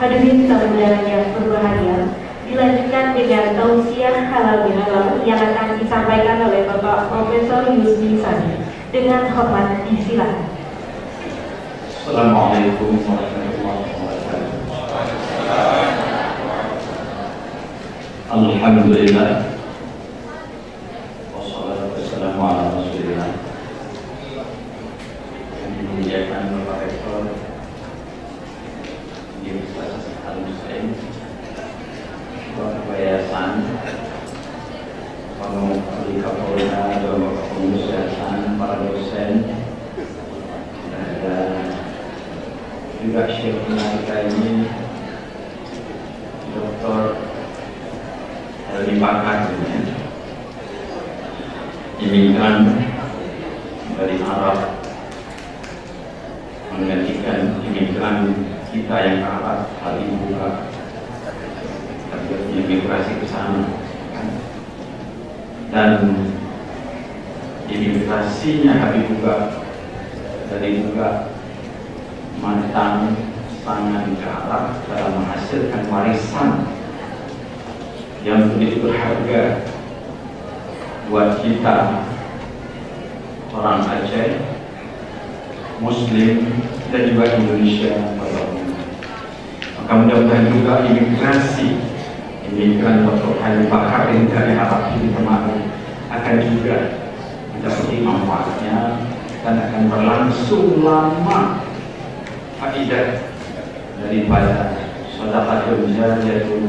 Hadirin tamu yang berbahagia, dilanjutkan dengan tausiah halal bihalal yang akan disampaikan oleh Bapak Profesor Yusni Sani. Dengan hormat disilakan. Assalamualaikum warahmatullahi wabarakatuh. Alhamdulillah. Wassalatu wassalamu ala Rasulillah. Kami memuliakan Bapak Rektor Universitas Al-Muslim, Bapak Yayasan, Bapak Kapolda, Bapak Pengurus Yayasan, para dosen, dan juga Syekh kita ini Dr. Helmi Pakar, imigran dari Arab, menggantikan imigran kita yang ke Arab, hal buka imigrasi ke sana, dan imigrasinya Habib buka dari buka mantan tangan ke Arab dalam menghasilkan warisan yang begitu berharga buat kita orang Aceh, Muslim, dan juga Indonesia pada umumnya. Maka mudah-mudahan juga imigrasi imigran Dr. Helmi Pakar ini dari Arab ini kemarin akan juga mendapat manfaatnya dan akan berlangsung lama faidah daripada sedekahul jariyatun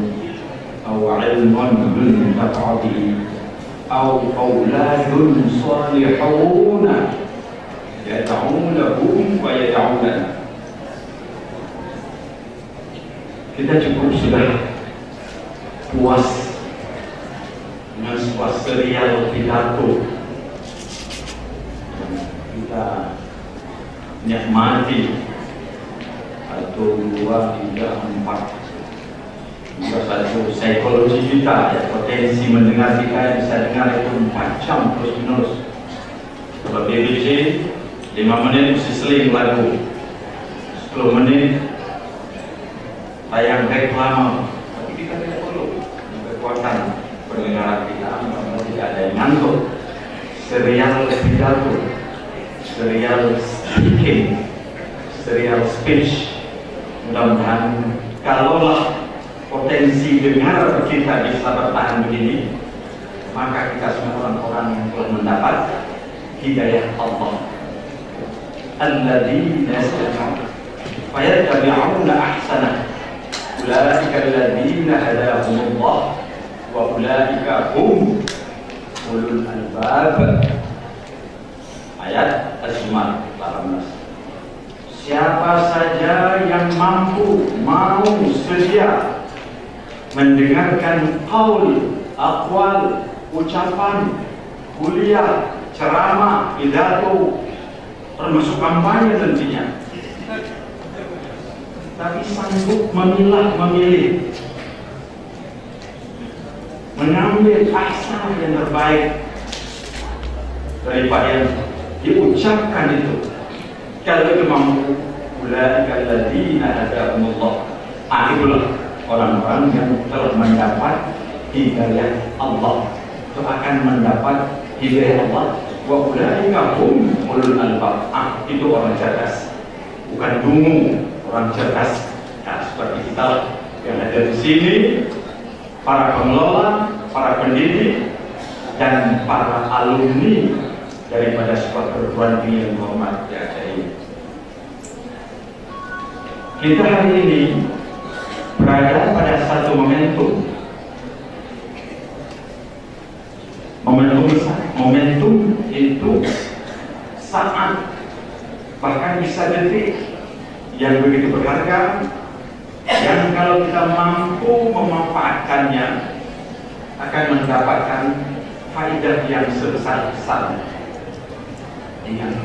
aw ilmun yuntafa'u aw auladun salihun yad'unahum wa yad'unana. Kita cukup sudah puas dengan sebuah serial pidato kita nikmati, 1, 2, 3, 4, juga satu psikologi kita, ya, potensi mendengar kita bisa dengar itu 4 jam terus menerus. Kalau BBC 5 menit mesti seling lagu, 10 menit tayang reklame, tapi kita tidak perlu kekuatan pendengaran kita, tidak ada yang ngantuk. Serial pidato, serial speaking, serial speech. Mudah-mudahan kalaulah potensi dengar kita bisa bertahan begini, maka kita semua orang-orang yang telah mendapat hidayah Allah. Alladzina yastami'una fayattabi'una ahsanah, ulaika alladzina hadahumullah wa ulaika hum ulul albab. Ayat Az-Zumar 18. Siapa saja yang mampu, mau, sedia mendengarkan qaul, aqwal, ucapan, kuliah, ceramah, pidato, termasuk kampanye tentunya, tapi sanggup memilah, memilih, mengambil ahsan yang terbaik daripada yang diucapkan itu. Kalau itu mampu, ulaika alladzina hadahumullah. Itulah orang-orang yang telah mendapat hidayah Allah, itu akan mendapat hidayah Allah. Wa ulaika hum ulul albab. Itu orang cerdas, bukan dungu, orang cerdas. Nah, seperti kita yang ada di sini, para pengelola, para pendidik, dan para alumni daripada sebuah perguruan tinggi yang hormat di Aceh ini. Kita hari ini berada pada satu momentum. Momentum itu saat, bahkan bisa detik yang begitu berharga, yang kalau kita mampu memanfaatkannya akan mendapatkan faedah yang sebesar-besarnya. Ingat,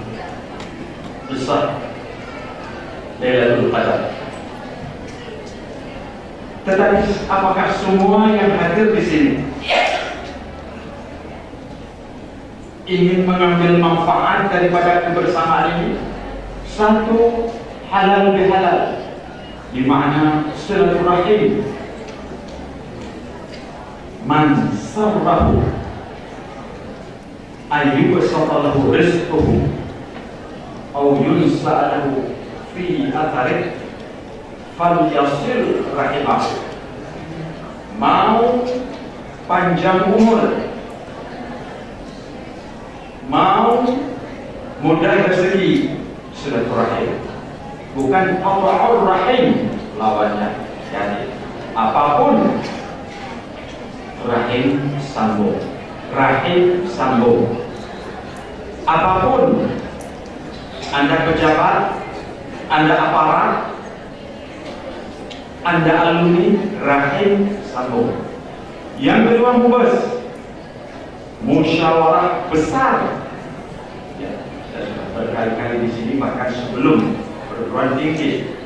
besar Lailatul Qadar. Tetapi apakah semua yang hadir di sini ingin mengambil manfaat daripada kebersamaan ini? Satu, halal bihalal. di mana silaturahim. Man sarrahu ayyubsata lahu rizquhu aw yunsa lahu fi atharih falyasil rahimahu. Mau panjang umur, mau mudah rezeki, silaturahim. Bukan qata'ur rahim lawannya. Jadi apapun rahim sambung, rahim sambung. Apapun Anda pejabat, Anda aparat, Anda alumni, rahim sambung. Yang kedua mubas, musyawarah besar. Ya, saya sudah berkali-kali di sini bahkan sebelum perguruan tinggi.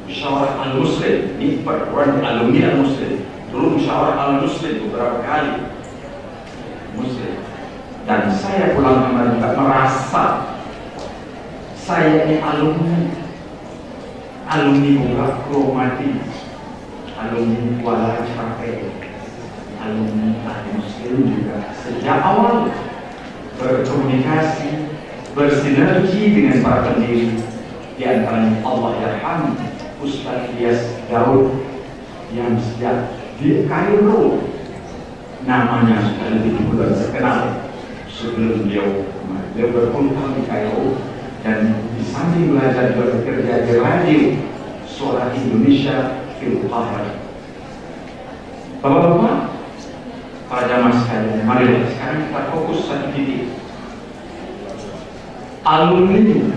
Musyawarah al-Muslim, ini perguruan alumni al-Muslim. Dulu musyawarah al-Muslim beberapa kali Muslim. Dan saya pulang kemarin juga merasa saya ini alumni Bunga Kromati, alumni Kuala Capai, alumni al-Muslim juga sejak awal berkomunikasi, bersinergi dengan para pendiri, di antaranya Allah Yarham Ustaz Ilyas Daud yang sejak di Kairo namanya sudah lebih dulu terkenal sebelum beliau berkumpul di Kairo, dan di samping belajar juga bekerja di radio Suara Indonesia Fil Qahar. Bapak-bapak, para jamaah sekalian, mari sekarang kita fokus satu titik. Alumni.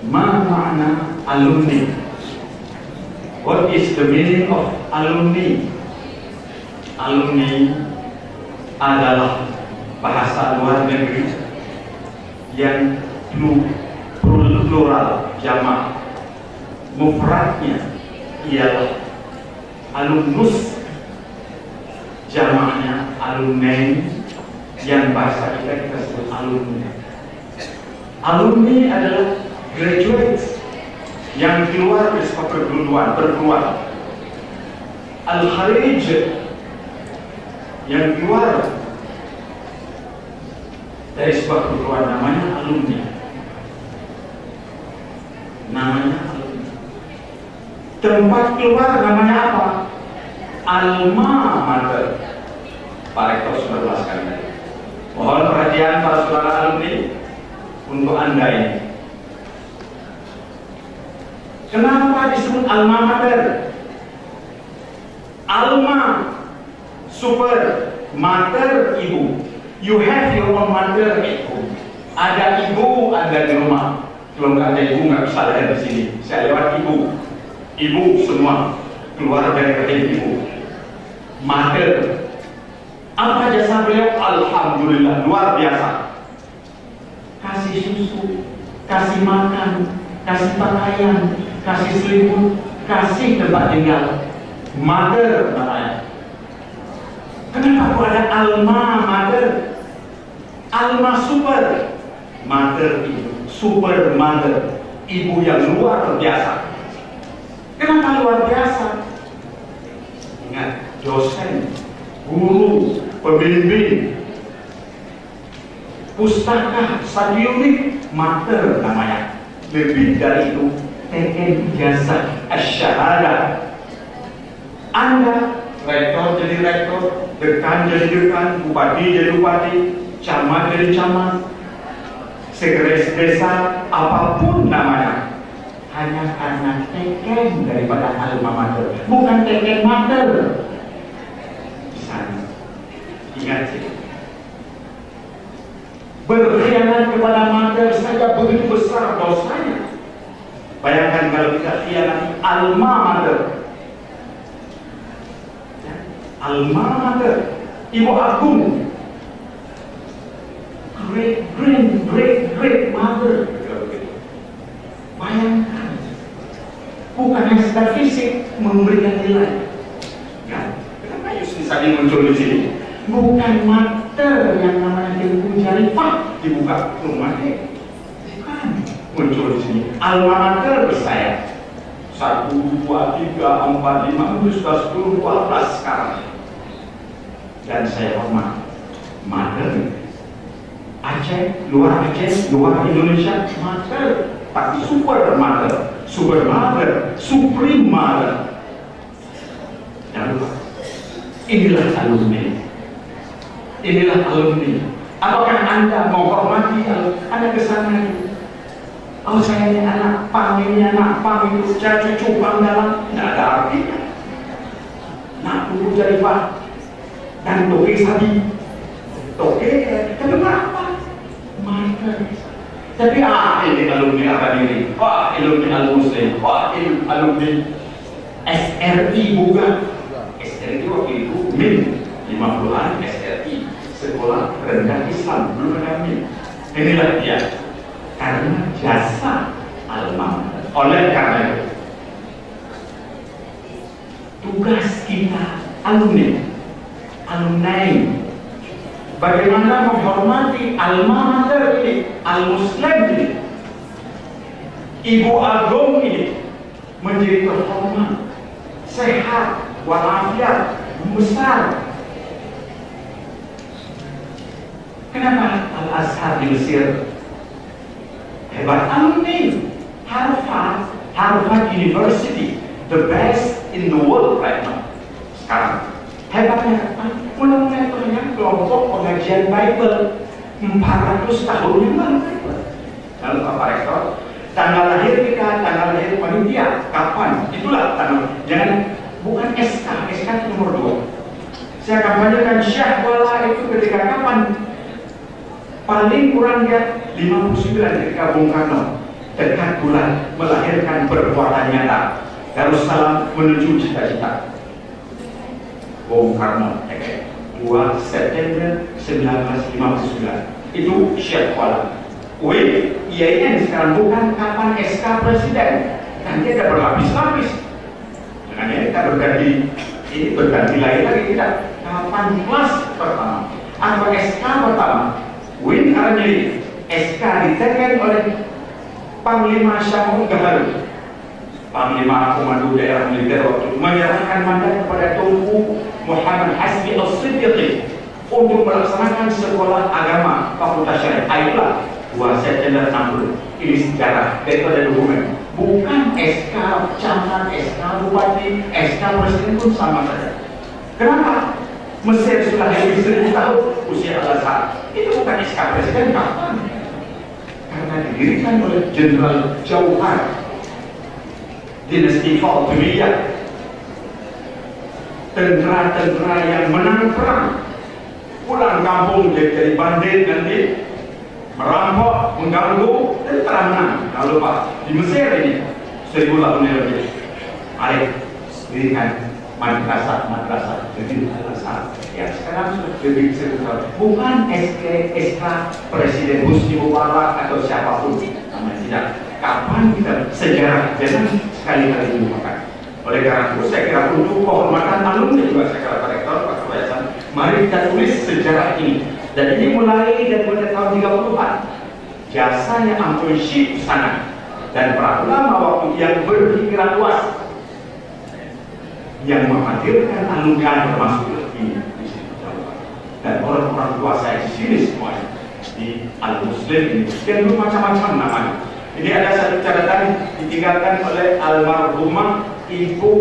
Ma makna alumni? What is the meaning of alumni? Alumni adalah bahasa luar negeri yang plural, jamak. Mufradnya ialah alumnus, jamaknya alumni, yang bahasa kita sebut alumni. Alumni adalah graduates yang keluar dari sebuah perguruan. Al-Kharij yang keluar dari sebuah perguruan namanya alumni. Tempat keluar namanya apa? Alma mater. Pak Rektor sudah jelaskan tadi. Mohon perhatian para saudara alumni untuk Anda ini. Kenapa disebut alma mater? Alma, super, mater, ibu. You have your own mother, ibu. Ada ibu, ada di rumah. Kalau nggak ada ibu, nggak bisa lahir di sini. Saya lewat ibu. Ibu semua keluar dari rahim ibu. Mater. Apa jasa beliau? Alhamdulillah, luar biasa. Kasih susu, kasih makan, kasih pakaian, kasih selimut, kasih tempat tinggal. Mother namanya. Kenapa kok ada alma mother? Alma super, mother ibu, super mother, ibu yang luar biasa. Kenapa luar biasa? Ingat, dosen, guru, pembimbing, pustaka, stadionik, mater namanya. Lebih dari itu, teken ijazah asyhadah. Anda rektor jadi rektor, dekan jadi dekan, bupati jadi bupati, camat jadi camat, sekretaris desa, apapun namanya, hanya karena teken daripada alma mater, bukan teken mater. Di sana, ingat sih. Berkhianat kepada mater saja begitu besar dosanya. Bayangkan kalau kita khianati alma mater. Alma mater, ibu agung, great mother. Bayangkan, bukan hanya sekedar fisik memberikan nilai. Kan? Kenapa Yusuf tadi muncul di sini? Bukan mater yang namanya Tengku Jarifah dibuka rumahnya. Bukan. muncul di sini. Alma mater bersayap 1, 2, 3, 4, 5, itu sudah 10, 12 sekarang. Dan saya hormat mater Aceh, luar Aceh, luar Indonesia, mater, tapi super mater, supreme mater. Jangan lupa, inilah alumni. Apakah Anda menghormati Anda kesana itu? Oh, saya ini anak pang, itu saya cucu pang dalam, tidak ada artinya. Nak dulu jadi pak dan toke sabi, kenapa? Tapi ini alumni akademik, alumni al-Muslim, alumni SRI bukan. SRI waktu itu min 50-an SRI, sekolah rendah Islam, belum ada min. Inilah dia, karena jasa alma. Oleh karena itu, tugas kita alumni, bagaimana menghormati alma mater ini, al-Muslim ini, ibu agung ini menjadi terhormat, sehat, walafiat, besar. Kenapa Al-Azhar di Mesir hebat? Alumni Harvard University, the best in the world right now. Sekarang hebatnya mulai punya kelompok pengajian Bible 400 tahun yang lalu. Lalu Pak Rektor, tanggal lahir kita, tanggal lahir panitia, kapan? Itulah tanggal. Jangan, bukan SK nomor 2. Saya kampanyekan syahwala itu ketika kapan? Paling kurang dia 59 ketika Bung Karno dekat bulan melahirkan perbuatan nyata. Darussalam menuju cita-cita. Bung Karno, 2 September 1959. Itu syahwala. IAIN sekarang bukan kapan SK presiden. Nanti ada berlapis-lapis. Dengan kita berganti lagi tidak. Kapan kelas pertama atau SK pertama? Artinya SK diteken oleh Panglima Syamul Gaharu, Panglima Komando Daerah Militer waktu itu, menyerahkan mandat kepada Tunku Muhammad Hasbi Al-Siddiqi untuk melaksanakan sekolah agama Fakultas Syariah. Itulah 2 September 60. Ini sejarah, itu ada dokumen. Bukan SK camat, SK bupati, SK presiden pun sama saja. Kenapa? Mesir sudah lebih 1000 tahun usia Al-Azhar. Itu bukan SK presiden, kapan? Karena didirikan oleh Jenderal Jauhar, dinasti Fatimiyah, tentara-tentara yang menang perang, pulang kampung jadi bandit nanti, merampok, mengganggu, tentara menang. Jangan lupa, di Mesir ini 1000 tahun yang lebih. Mari dirikan madrasah jadi Al-Azhar. Ya sekarang sudah lebih sebesar. Bukan SK Presiden Husni Mubarak atau siapapun, namanya tidak. Kapan kita sejarah jangan sekali-kali dilupakan. Oleh karena itu saya kira untuk kehormatan alumni juga saya kira Pak Rektor, Pak Kebayasan, mari kita tulis sejarah ini. Dan ini mulai dari tahun 30-an. Jasanya Ampun Syekh sana dan para ulama waktu yang berpikiran luas, yang menghadirkan alumni termasuk ini di sini. Dan orang-orang tua saya di sini semuanya di Al-Muslim ini, dan macam-macam namanya. Ini ada satu catatan ditinggalkan oleh almarhumah Ibu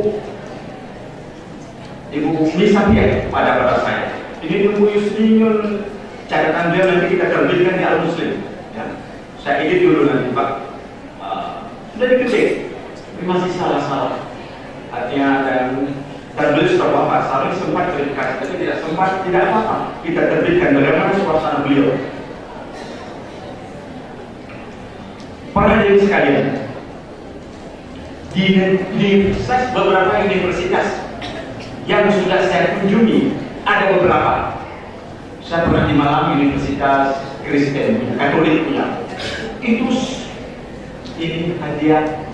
Misapia pada saya. Ini Ibu Yusniun, catatan dia nanti kita terbitkan di Al-Muslim. Ya. Saya edit dulu nanti Pak. Sudah diketik, tapi masih salah-salah. Artinya dan beliau sudah wafat, Sarif sempat verifikasi, tapi tidak apa-apa. Kita terbitkan bagaimana suasana beliau. Para hadirin sekalian, di universitas, beberapa universitas yang sudah saya kunjungi, ada beberapa. Saya pernah di Malang, Universitas Kristen, Katolik punya. Itu ini hadiah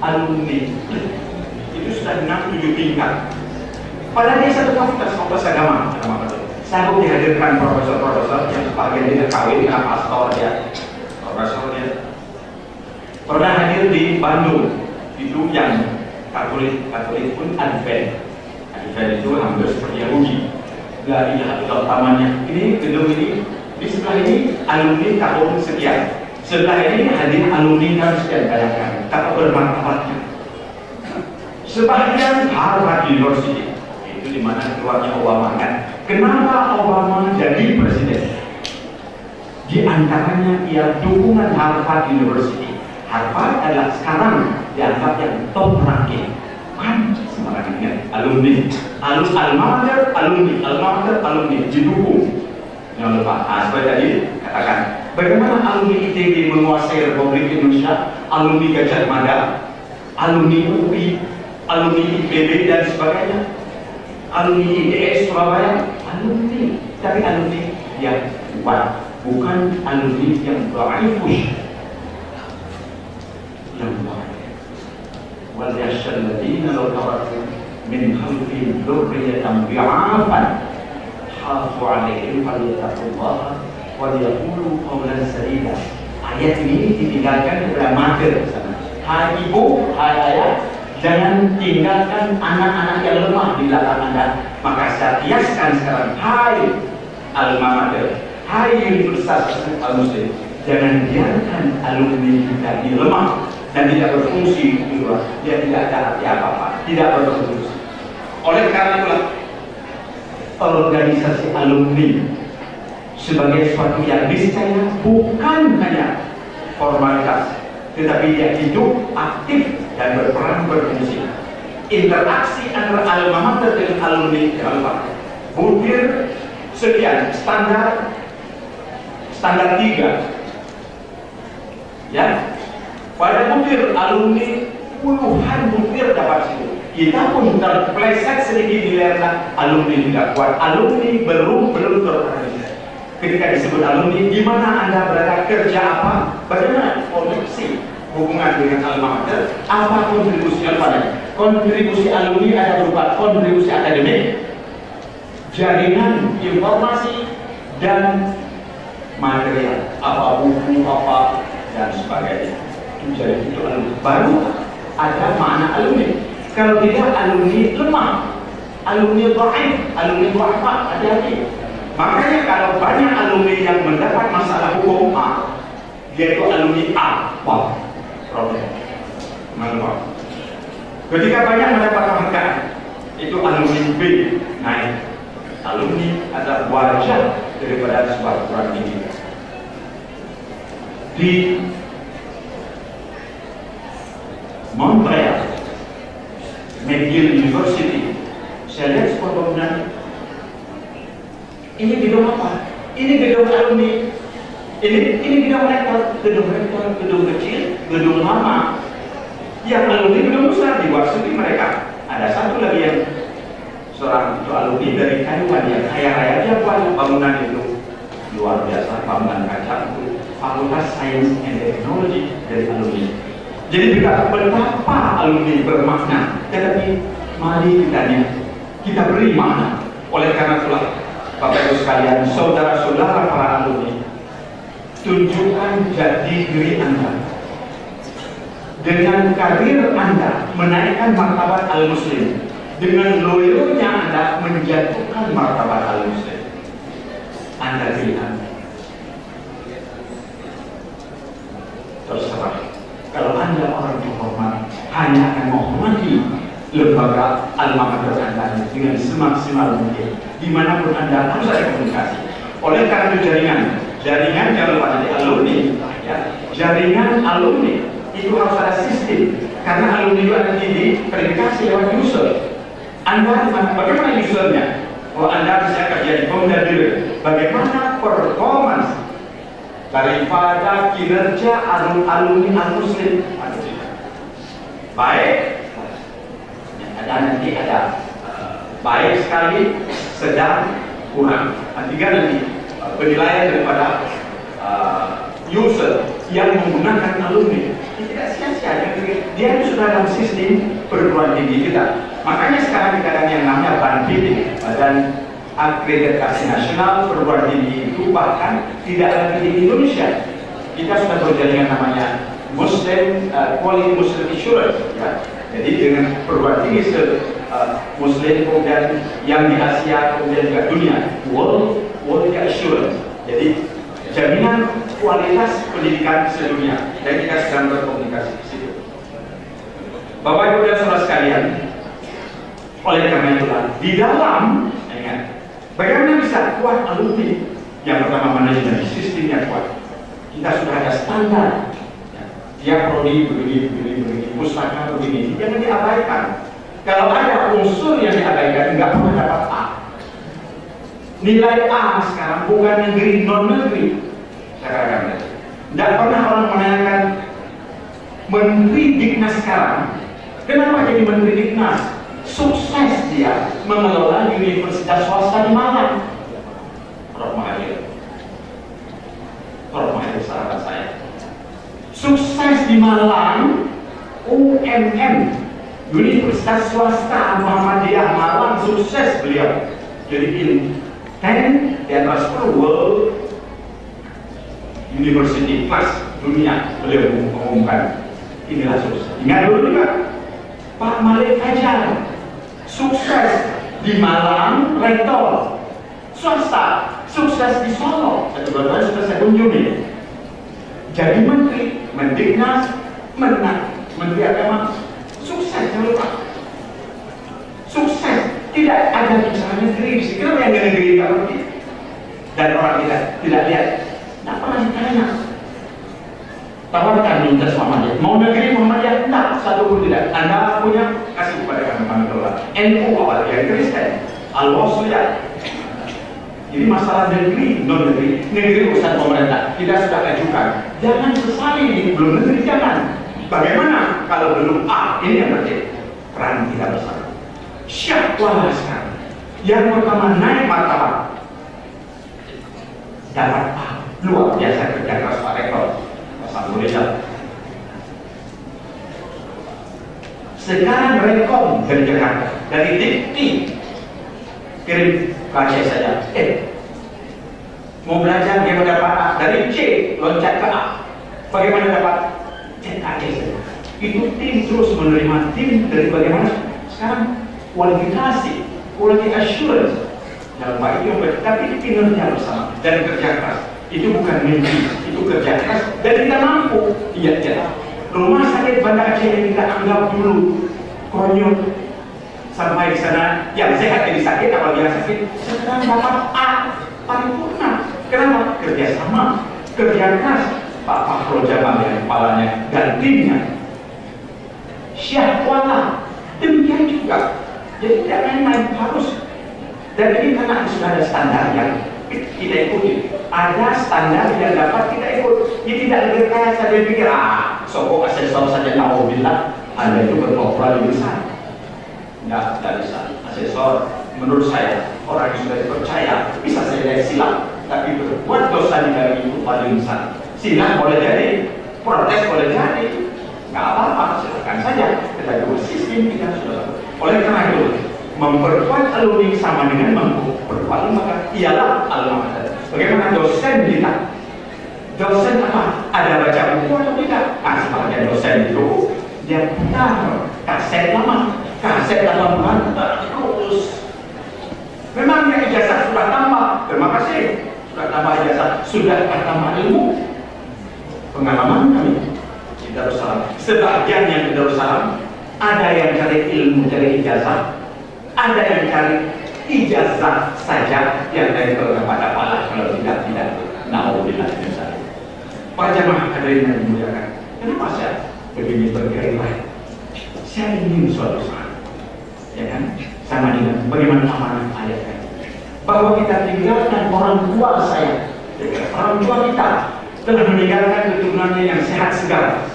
alumni. Itu sudah 6-7 tingkat. Padahal dia satu fakultas agama. Saya pun dihadirkan profesor-profesor yang sebagian dia kawin dengan pastor dia, profesor dia. Pernah hadir di Bandung, itu yang Katolik pun Advent itu hampir seperti Yahudi. La ilaha illallah utamanya. Ini gedung ini, di sebelah ini alumni tahun sekian, sebelah ini hadir alumni tahun sekian. Bayangkan, tak bermartabatnya. Sebagian Harvard University, itu di mana keluarnya Obama kan. Kenapa Obama jadi presiden? Di antaranya ia dukungan Harvard University. Harvard adalah sekarang dianggap yang top ranking. Kan sembarangan alumni, alma mater didukung. Jangan lupa, seperti tadi katakan, bagaimana alumni ITB menguasai Republik Indonesia, alumni Gajah Mada, alumni UI, alumni IPB dan sebagainya, alumni ITS Surabaya, tapi alumni yang kuat, bukan alumni yang dhaifus. وَلْيَخْشَى الَّذِينَ لَوْ تَرَكُوا مِنْ خَلْفِهِمْ ذُرِّيَّةً ضِعَافًا خَافُوا عَلَيْهِمْ فَلْيَتَّقُوا اللَّهَ وَلْيَقُولُوا قَوْلًا سَدِيدًا. Ayat ini ditinggalkan kepada mater. Hai ibu, hai ayah, jangan tinggalkan anak-anak yang lemah di belakang Anda. Maka saya kiaskan sekarang, hai alma mater, hai Universitas Al-Muslim, jangan biarkan alumni kita ini lemah dan tidak berfungsi di luar. Dia tidak ada arti apa-apa, tidak berfungsi. Oleh karena itulah organisasi alumni sebagai suatu yang niscaya bukan hanya formalitas, tetapi dia hidup aktif dan berperan berfungsi. Interaksi antara alma mater dengan alumni apa? Butir sekian standar 3, ya. Pada butir alumni puluhan butir dapat situ. Kita pun terpleset sedikit di lerna alumni tidak kuat. Alumni belum terorganisasi. Ketika disebut alumni, di mana Anda berada, kerja apa, bagaimana koneksi hubungan dengan alma mater, apa kontribusi alumni? Kontribusi alumni ada berupa kontribusi akademik, jaringan informasi dan material, apa buku apa dan sebagainya. Jadi itu alumni. Baru ada makna alumni. Kalau tidak, alumni lemah, alumni dhaif, alumni dhafa, hati-hati. Makanya kalau banyak alumni yang mendapat masalah hukum A, dia itu alumni A, wah, problem. Kenapa? Ketika banyak mendapat penghargaan, itu alumni B, naik. Alumni adalah wajah daripada sebuah perguruan tinggi. Di Montreal, McGill University, saya lihat sebuah bangunan. Ini gedung apa? Ini gedung alumni. Ini gedung rektor, gedung kecil, gedung lama. Yang alumni gedung besar di Warszawa mereka. Ada satu lagi yang seorang itu alumni dari Taiwan yang kaya raya, dia buat bangunan itu luar biasa, bangunan kaca itu Fakultas Sains and Technology dari alumni. Jadi betapa alumni bermakna, tetapi mari kita beri makna. Oleh karena itulah, Bapak Ibu sekalian, saudara-saudara para alumni, tunjukkan jati diri Anda. Dengan karir Anda menaikkan martabat al-Muslim, dengan loyalnya Anda menjatuhkan martabat al-Muslim. Anda pilih Anda. Terserah. Kalau Anda orang terhormat, hanya akan menghormati lembaga alma mater Anda dengan semaksimal mungkin. Dimanapun Anda harus ada komunikasi. Oleh karena itu jaringan jangan lupa dari alumni, ya. Jaringan alumni itu harus ada sistem. Karena alumni itu ada di verifikasi lewat user. Anda bagaimana usernya? Kalau Anda bisa kerja di Komdadil, bagaimana performance daripada kinerja alumni al-Muslim? Baik, nanti ada baik sekali, sedang, kurang. Nanti penilaian daripada user yang menggunakan alumni. Tidak sia-sia, dia itu sudah dalam sistem perguruan tinggi kita. Makanya sekarang kita ada yang namanya BANPIT, Badan Akreditasi Nasional Perguruan Tinggi, itu bahkan tidak lagi di Indonesia. Kita sudah berjaringan namanya Muslim Quality Muslim Assurance, ya. Jadi dengan perguruan tinggi Muslim, kemudian yang di Asia, kemudian juga dunia, World Quality Assurance. Jadi jaminan kualitas pendidikan sedunia, dan kita sedang berkomunikasi di situ. Bapak Ibu dan saudara sekalian, oleh karena itulah di dalam, ingat, bagaimana bisa kuat alumni? Yang pertama, manajemen sistemnya kuat. Kita sudah ada standar. Dia prodi begini, pustaka begini, jangan diabaikan. Kalau ada unsur yang diabaikan, nggak pernah dapat A. Nilai A sekarang bukan negeri, non negeri. Saya katakan, nggak pernah orang menanyakan Menteri Diknas sekarang. Kenapa jadi Menteri Diknas? Sukses dia mengelola universitas swasta di Malang. Prof Mahathir sahabat saya. Sukses di Malang, UMM, Universitas Swasta Muhammadiyah Malang, sukses beliau. Jadi in 10 di antara 10 World University Class dunia beliau mengumumkan. Inilah sukses. Ingat dulu juga Pak Malik Fajar, sukses di Malang, rektor swasta, sukses di Solo. Satu-duanya sudah saya kunjungi. Jadi menteri, mendiknas, menang, menteri agama, sukses, jangan lupa. Sukses, tidak ada bicara negeri. Kenapa yang negeri tidak ngerti? Dan orang tidak lihat, tidak pernah ditanya. Tawarkan Universitas Muhammadiyah, mau negeri Muhammadiyah? Tidak, satu pun tidak. Anda punya, kasih kepada kami kelola. NU awal yang Kristen, Al-Wasliyah. Jadi masalah negeri, non negeri, negeri urusan pemerintah. Kita sudah ajukan. Jangan sesali ini belum negeri, jangan. Bagaimana kalau belum A? Ini yang penting. Peran kita bersama. Syahwala sekarang. Yang pertama naik martabat. Dapat A. Luar biasa kerja keras Pak Rektor. Alhamdulillah. Sekarang Rekom dari Jakarta, dari Dikti kirim baca saja. Mau belajar bagaimana dapat A, dari C loncat ke A. Bagaimana dapat C saja. Itu tim terus menerima tim dari bagaimana sekarang kualifikasi, quality assurance dalam baik itu, tapi kinerja bersama dan kerja keras. Itu bukan mimpi, itu kerja keras dan kita mampu. Iya. Rumah sakit Banda Aceh yang kita anggap dulu konyol, sampai di sana yang sehat jadi sakit, apalagi yang sakit sekarang dapat A paripurna. Kenapa? Kerjasama, kerja keras Pak Fahro Jamal yang kepalanya dan timnya. Syahwala demikian juga. Jadi tidak main-main, harus. Dan ini karena sudah ada standar yang kita ikuti. Ada standar yang dapat kita ikut. Ini tidak lebih kaya saja pikir, sokok asesor saja nauzubillah, Anda itu berkorban lebih besar. Tidak bisa. Asesor menurut saya orang yang sudah dipercaya bisa saja silap, tapi berbuat dosa di dalam itu paling besar. Silap boleh jadi, protes boleh jadi, nggak apa-apa, silakan saja. Tetapi sistem kita sudah. Oleh karena itu, memperkuat alumni sama dengan memperkuat lembaga ialah alumni. Bagaimana dosen kita? Dosen apa? Ada baca buku atau tidak? Sebagai dosen itu dia putar kaset lama, kaset 80-an terus. Memangnya ijazah sudah tambah? Terima kasih, sudah tambah ijazah, sudah tambah ilmu. Pengalaman kami di Darussalam, sebagian yang di Darussalam ada yang cari ilmu, cari ijazah, ada yang cari ijazah saja, yang lain pada pala, kalau tidak naudzubillah min dzalik. Para jamaah hadirin yang dimuliakan, kenapa saya begini bergairah? Saya ingin suatu saat, ya kan, sama dengan bagaimana amanah ayat tadi, bahwa kita tinggalkan orang tua saya, orang tua kita telah meninggalkan keturunannya yang sehat segar,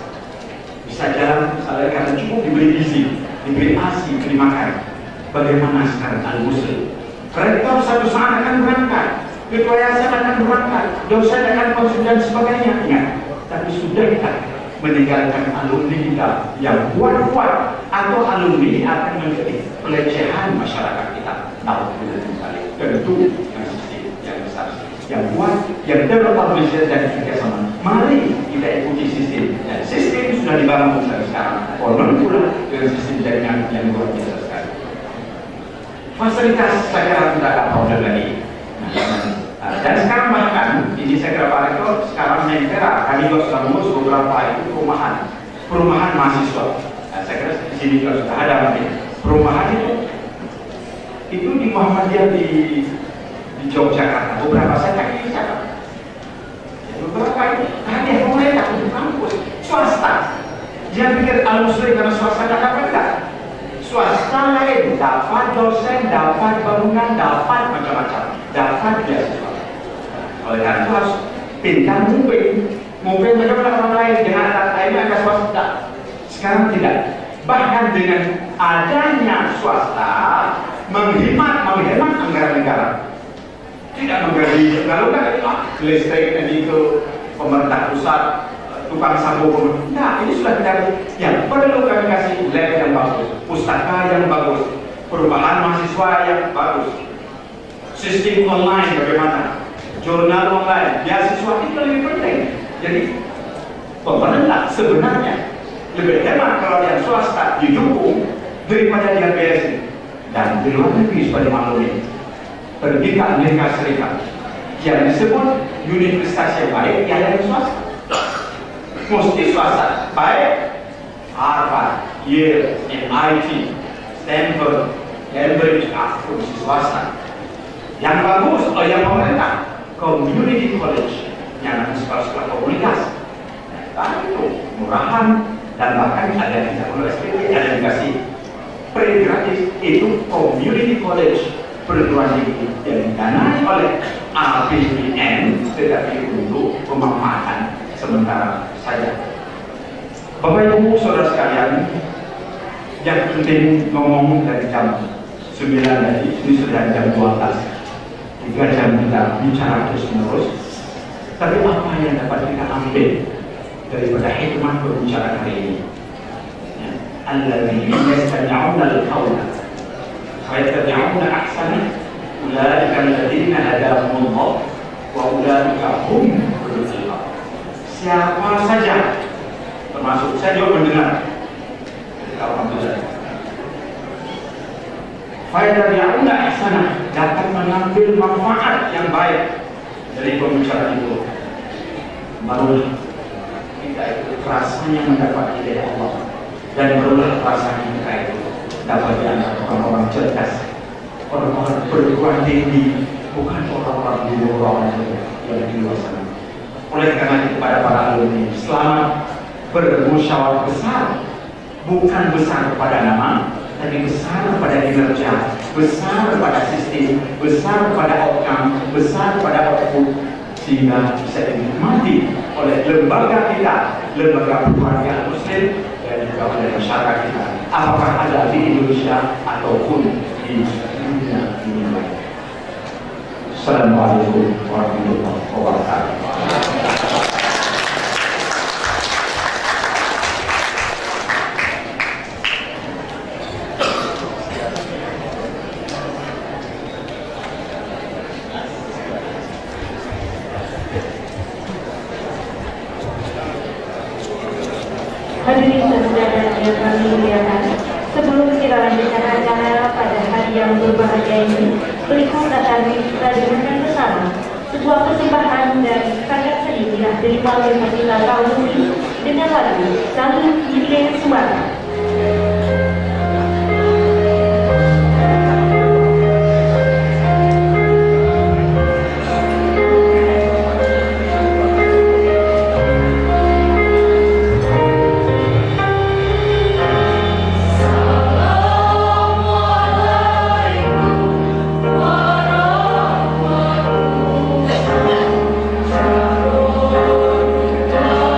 bisa jalan, misalnya karena cukup diberi gizi, diberi ASI, diberi makan. Bagaimana sekarang Al-Muslim? Rektor satu saat akan berangkat, ketua yayasan akan berangkat, dosen akan konsul dan sebagainya. Ingat, tapi sudah kita meninggalkan alumni kita yang kuat-kuat, atau alumni akan menjadi pelecehan masyarakat kita. Naudzubillah min dzalik. Tentu yang sistem yang besar, yang kuat, yang terorganisir dan kerjasama. Mari kita ikuti sistem, dan sistem dengan sistem jaringan yang luar biasa sekali. Fasilitas saya kira tidak ada lagi. Dan sekarang bahkan ini saya kira Pak Rektor sekarang Mentera kami juga sudah mengurus beberapa itu perumahan mahasiswa. Saya kira di sini juga sudah ada perumahan itu di Muhammadiyah di Yogyakarta. Beberapa saya kaki di sana. Beberapa itu hadiah pemerintah untuk kampus swasta. Jangan pikir al-muslim karena swasta dapat enggak. Swasta lain dapat dosen, dapat bangunan, dapat macam-macam, dapat beasiswa. Oleh karena itu harus pintar mungkin bagaimana orang lain dengan lainnya ada swasta. Sekarang tidak. Bahkan dengan adanya swasta menghemat anggaran negara. Tidak menggaji, lalu kan listrik itu pemerintah pusat, tukang sabu pemerintah. Nah, ini sudah kita yang perlu kami kasih lab yang bagus, pustaka yang bagus, perubahan mahasiswa yang bagus, sistem online bagaimana, jurnal online, beasiswa itu lebih penting. Jadi pemerintah sebenarnya lebih hemat kalau yang swasta didukung daripada dia beasiswa. Dan di luar negeri sebagai maklum pendidikan Amerika Serikat yang disebut universitas yang baik yang ada swasta, mesti swasta baik. Harvard, Yale, MIT, Stanford, Cambridge, mesti swasta. Yang bagus yang pemerintah, community college yang sekolah-sekolah komunitas. Nah, itu murahan dan bahkan ada yang tidak menulis ada dikasih pre-gratis itu community college perguruan tinggi yang didanai oleh APBN tetapi untuk pemanfaatan sementara saja. Bapak Ibu Saudara sekalian, yang penting ngomong dari jam 9 tadi, ini sudah jam 12, 3 jam kita bicara terus menerus. Tapi apa yang dapat kita ambil daripada hikmah berbicara hari ini? الذين يستمعون القول فيتبعون أحسنه أولئك الذين هداهم الله وأولئك هم أولو الألباب. Siapa saja, termasuk saya juga mendengar, alhamdulillah. Fayatabi'una ahsanah, dapat mengambil manfaat yang baik dari pembicaraan itu. Barulah kita itu rasanya mendapat hidayah Allah. Dan berulang perasaan kita itu dapat dianggap orang-orang cerdas, orang-orang perguruan tinggi, bukan orang-orang di luar yang di luar sana. Oleh karena itu pada para alumni selamat bermusyawarah besar, bukan besar pada nama, tapi besar pada kinerja, besar pada sistem, besar pada outcome, besar pada output, sehingga bisa dinikmati oleh lembaga kita, lembaga keluarga muslim dan juga oleh masyarakat kita, apakah ada di Indonesia ataupun di dunia ini. Assalamualaikum warahmatullahi wabarakatuh. Hadirin sekalian yang kami muliakan, sebelum kita lanjutkan acara pada hari yang berbahagia ini, berikut akan kita dengarkan bersama sebuah persembahan dari sangat seni yang diterima oleh kita tahun ini dengan lagu Satu Gile Suara. Oh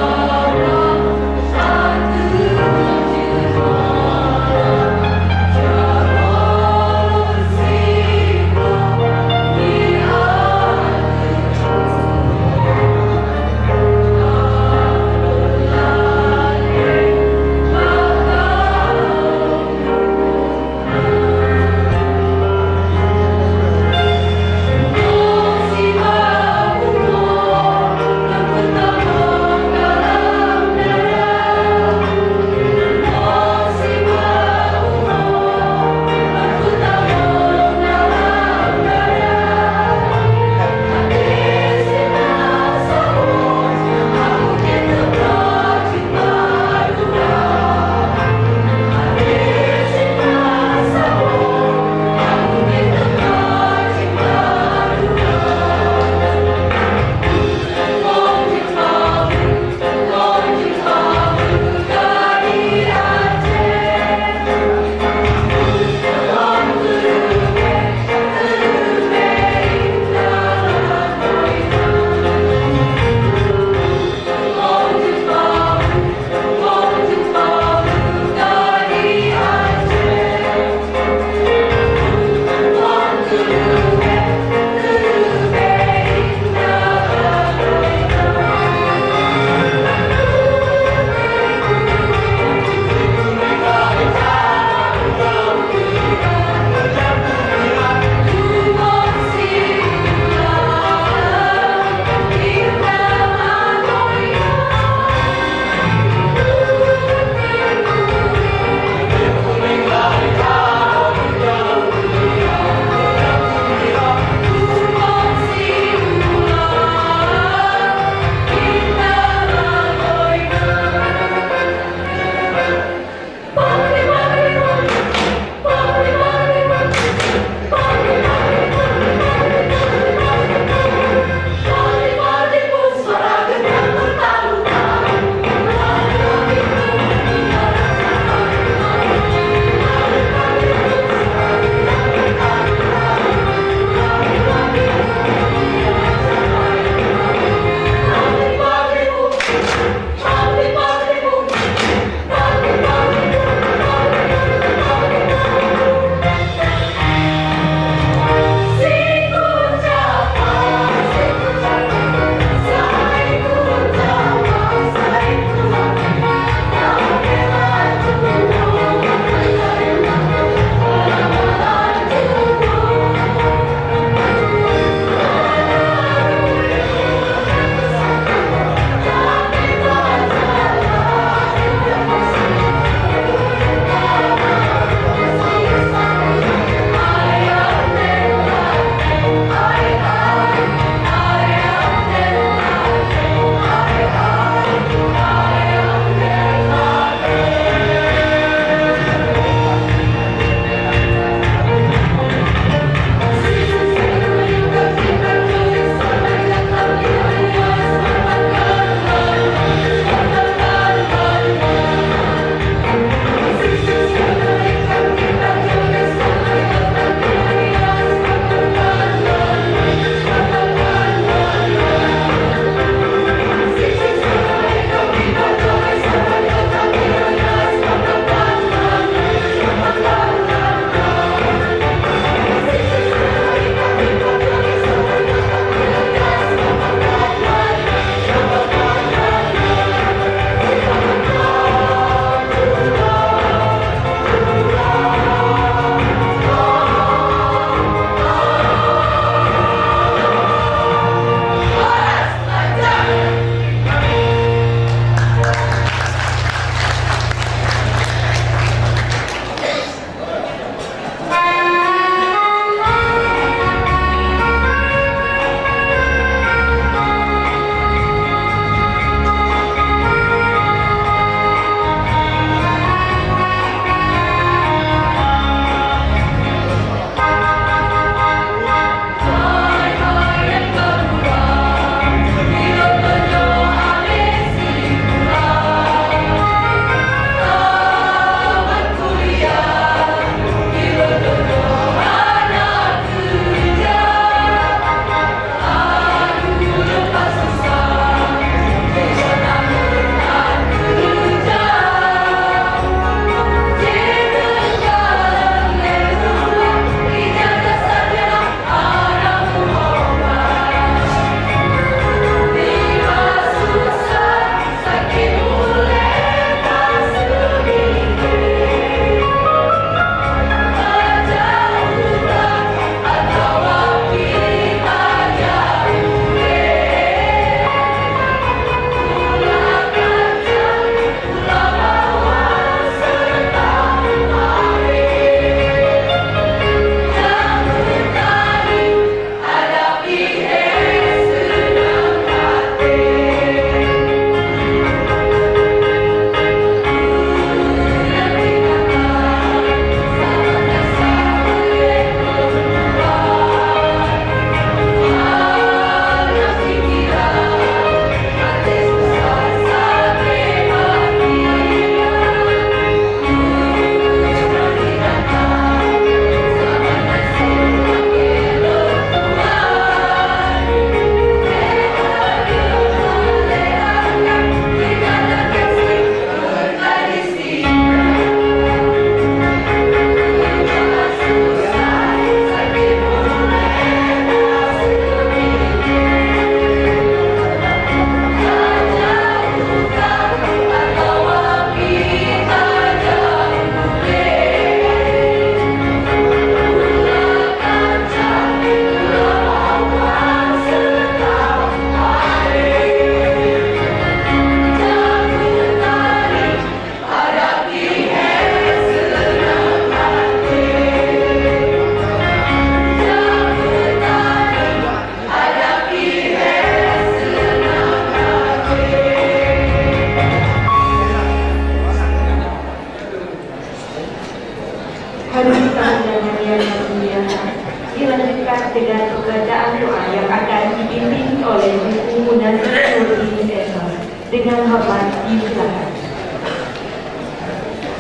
Dengan hormat disilakan.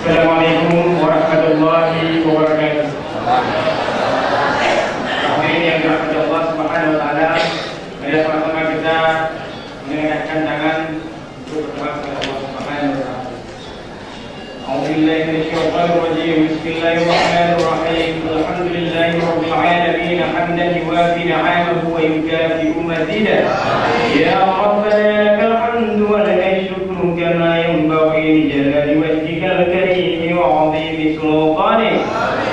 Assalamualaikum warahmatullahi wabarakatuh. Hadirin yang dirahmati Allah Subhanahu wa taala, mari sama-sama kita mengenangkan tangan untuk berdoa kepada Allah Subhanahu wa taala. A'udzubillahi minasyaitonir rajim. Bismillahirrahmanirrahim. Alhamdulillahi rabbil alamin. Hamdan yuwafi ni'amahu wa yukafi'u mazidah. Ya Rabbana lakal hamdu wa lakal syukru kama yanbaghi li jalali wajhikal karim wa 'azimi sultanik.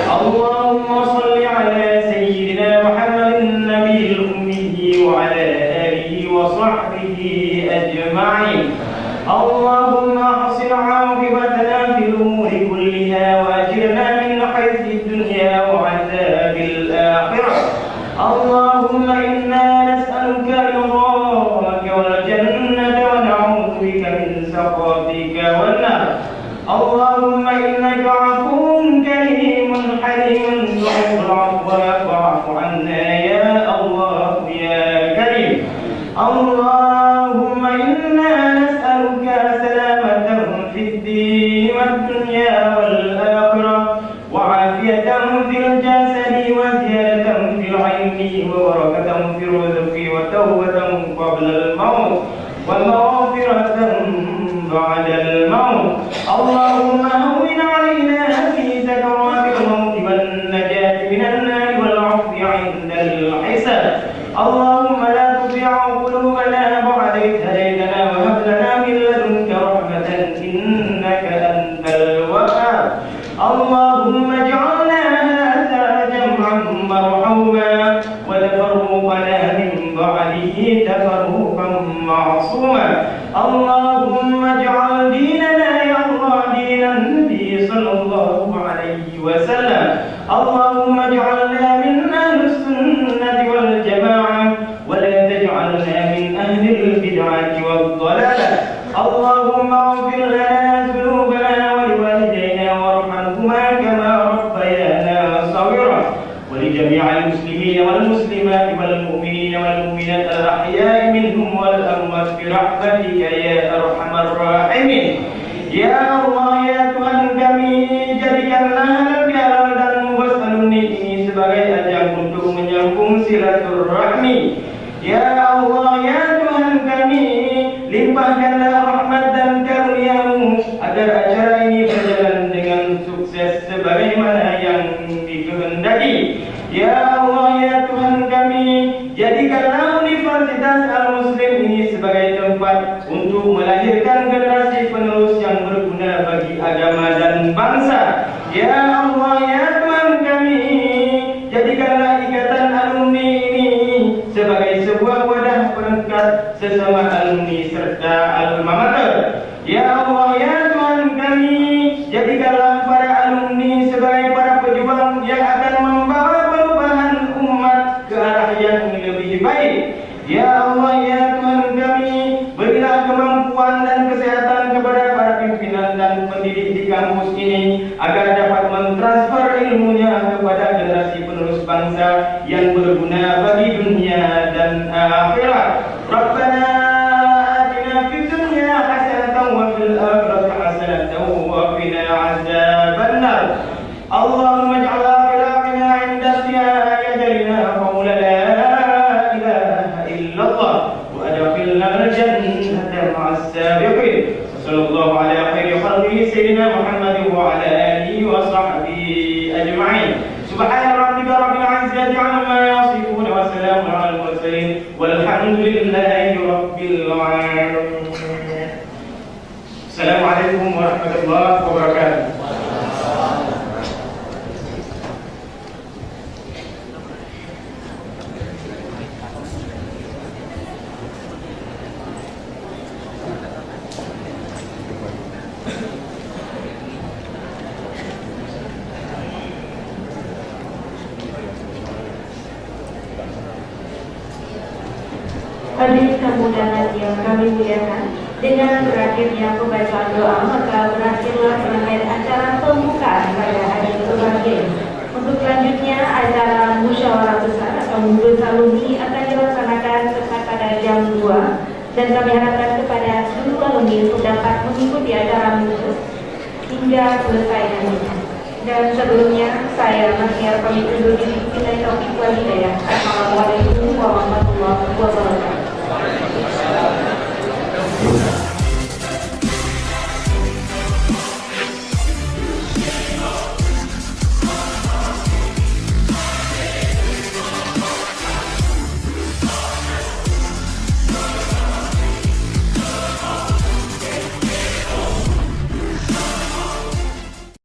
Allahumma shalli ala sayyidina Muhammadin nabiyil ummi wa ala alihi wa sahbihi ajma'in. Allahumma ahsin 'aqibatana fil umuri kulliha wa ajirna min khizyi dunya wa 'adzabil akhirah. Allahumma inna nas'aluka ridhaka wal jannata wa na'udzu bika min sakhatika wan nar. Allahumma innaka 'afuwwun karimun halimun tuhibbul 'afwa fa'fu 'anna ya Allah ya Karim. Allahumma inna nas'aluka salamatan fid din wad dunya wal akhirah wa 'afiyatan fil jasadi wa ziyadatan fil 'ilmi wa barakatan fil rizqi wa tawbatan qabla al maut wa maghfiratan ba'da al maut. Allahumma hawwin 'alaina fi sakaratil maut wan najati minan nar wal 'afwi 'inda al hisab. Allahumma la tuzigh qulubana ba'da idh hadaytana wa hab lana min ladunka rahmatan innaka antal wahhab. Allahumma ij'alna hadha jam'an marhuma wa tafarruqana min ba'dihi tafarruqan ma'suma. Allahumma ij'al dinana ya Allah dinan nabi sallallahu alaihi wasallam. Allahumma ij'alna min ahli sunnati wal jamaah wa la taj'alna min ahli al bid'ati wad dhalalah. Allahumma ighfir lana dhunubana wa liwalidayna warhamhuma kama rabbayana saghira wa li jami'il muslimina wal muslimati wal mu'minina wal mu'minat al ahya'i minhum wal amwat bi rahmatika ya arhamar rahimin. Ya Allah ya Tuhan kami, jadikanlah halal dan mubasaluni ini sebagai ajang untuk menyambung silaturahmi. Ya Allah ya Tuhan kami, limpahkanlah rahmat dan karunia-Mu agar acara ini berjalan dengan sukses sebagaimana yang dikehendaki. Ya Allah ya Tuhan kami, jadikanlah Universitas Al-Muslim ini sebagai tempat untuk melahirkan generasi penerus yang berguna bagi agama dan bangsa. Ya Allah ya Tuhan kami, jadikanlah ikatan alumni ini sebagai sebuah wadah perangkat sesama alumni serta alma mater. Ya Allah ya Tuhan kami, jadikanlah para alumni sebagai para pejuang yang akan membawa perubahan umat ke arah yang lebih baik. Ya Allah ya Tuhan kami, berilah kemampuan dan kesehatan kepada para pimpinan dan pendidik di kampus ini agar dapat mentransfer ilmunya kepada generasi penerus bangsa yang berguna bagi dunia dan akhirat. Rabbana atina fid dunya hasanatan wa fil akhirati hasanatan wa qina azabannar. Allahumma ij'al akhirana 'inda intihai ajalina qawla la ilaha illallah wa adkhilna al-jannata ma'as sabiqin. Sallallahu ala khairi khalqihi sayyidina Muhammad wa ala alihi wa sahbihi ajma'in. Subhana rabbika rabbil 'izzati 'amma yasifun wa salamun 'alal mursalin walhamdulillahi rabbil 'alamin. Assalamualaikum warahmatullahi wabarakatuh. Hadirin undangan yang kami muliakan, dengan berakhirnya pembacaan doa maka berakhirlah rangkaian acara pembukaan pada hari berbahagia. Untuk selanjutnya acara musyawarah besar atau Mubes Alumni akan dilaksanakan tepat pada jam 2 dan kami harapkan kepada seluruh alumni mengikuti acara khusus hingga selesai nanti. Dan sebelumnya saya Mas Niar pamit undur diri. Billahi taufiq wal hidayah.